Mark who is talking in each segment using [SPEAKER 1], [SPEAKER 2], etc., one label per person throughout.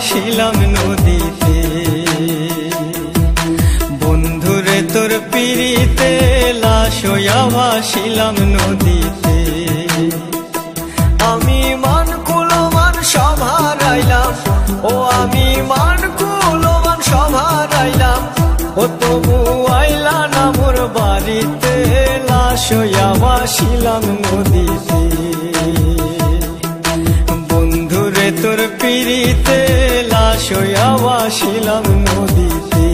[SPEAKER 1] ভাসিলাম নদীতে। বন্ধুরে তোর পিড়িতে লাশ হইয়া ভাসিলাম নদীতে। আমি মান কুলমান সব হারাইলাম, ও আমি মান কুলমান সব হারাইলাম, ও তবু আইলা না মোর বাড়িতে, লাশ হইয়া ভাসিলাম নদীতে। বন্ধুরে তোর পিড়িতে লাশ হইয়া ভাসিলাম নদীতে।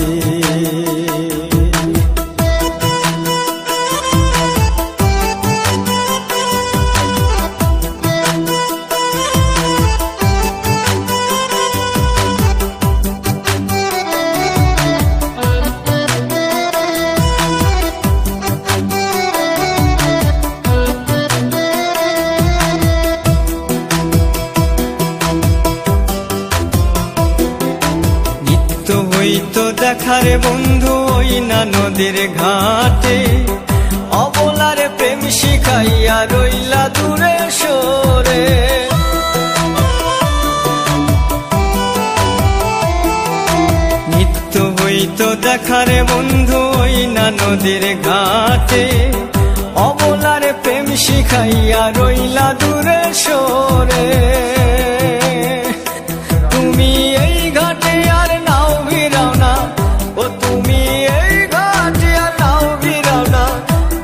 [SPEAKER 1] হইতো দেখারে বন্ধু ওই না নদীর ঘাটে, অবলারে প্রেম শিখাইয়া রইলা দূরে সরে। নিত্য হইতো দেখারে বন্ধু ওই না নদীর ঘাটে, অবলারে প্রেম শিখাইয়া রইলা দূরে সরে। তুমি এই ঘাটে আর নাও ভিড়াও না, ও তুমি এই ঘাটে আর নাও ভিড়াও না,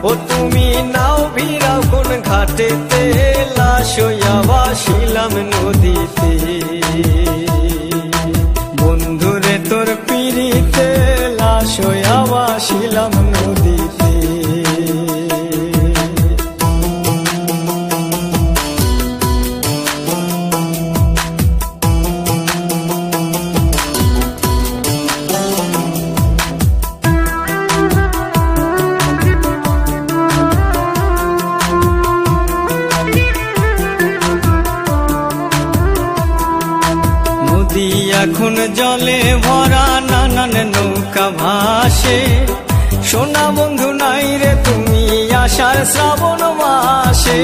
[SPEAKER 1] ও তুমি নাও ভিড়াও কোন ঘাটেতে, লাশ হইয়া ভাসিলাম নদীতে। বন্ধুরে তোর পিড়িতে লাশ হইয়া ভাসিলাম নদীতে। নদী এখন জলে ভরা, নানান নৌকা ভাসে, সোনা বন্ধু নাই রে তুমি আষাঢ় শ্রাবণ মাসে।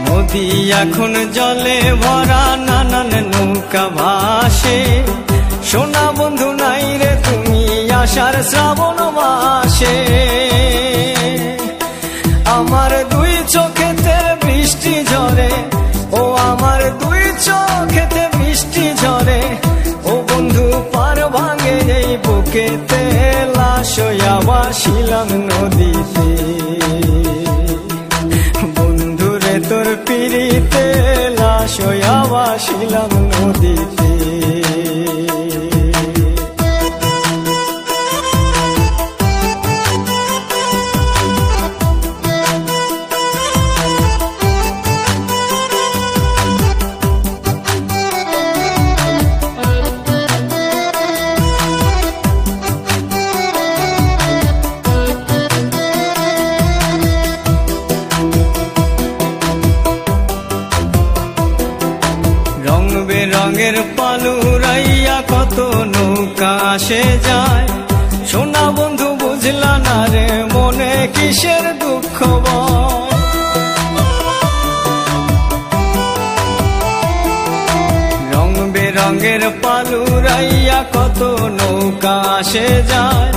[SPEAKER 1] নদী এখন জলে ভরা, নানান নৌকা ভাসে, সোনা বন্ধু নাই রে তুমি আষাঢ় শ্রাবণ মাসে। আমার দুই চোখেতে বৃষ্টি ঝরে, ও আমার দুই চোখেতে বৃষ্টি ঝরে, ও বন্ধু পার ভাঙে এই বুকেতে, লাশ হইয়া ভাসিলাম নদীতে। বন্ধুরে তোর পিড়িতে লাশ হইয়া ভাসিলাম নদীতে। রঙের পালুরাইয়া কত নৌকা আসে যায়, সোনা বন্ধু বুঝলা না রে মনে কিসের দুঃখ বয়। রং বেরঙের পালুরাইয়া কত নৌকা আসে যায়,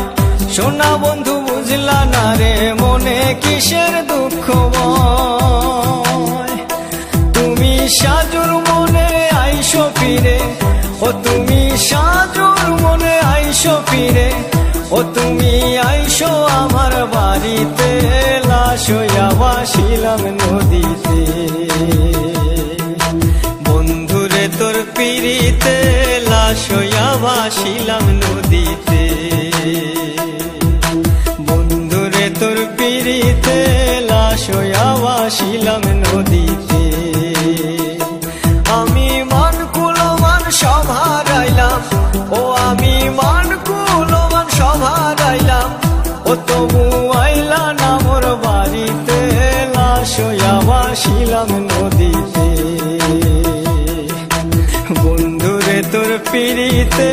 [SPEAKER 1] সোনা বন্ধু বুঝলা না রে মনে কিসের দুঃখ বয়। তুমি সাজুর মনে আইসো ফিরে, ও তুমি সাজুর মনে আইসো ফিরে, ও তুমি আইসো আমার বাড়িতে, লাশ হইয়া ভাসিলাম নদীতে। বন্ধুরে তোর পিড়িতে লাশ হইয়া ভাসিলাম নদীতে। বন্ধুরে তোর পিড়িতে লাশ হইয়া ভাসিলাম নদীতে। আমি মান কুলমান সব হারাইলাম, ও আমি মান কুলমান সব হারাইলাম, ও তবু আইলা না মোর বাড়িতে, লাশ হইয়া ভাসিলাম নদীতে। বন্ধুরে তোর পিড়িতে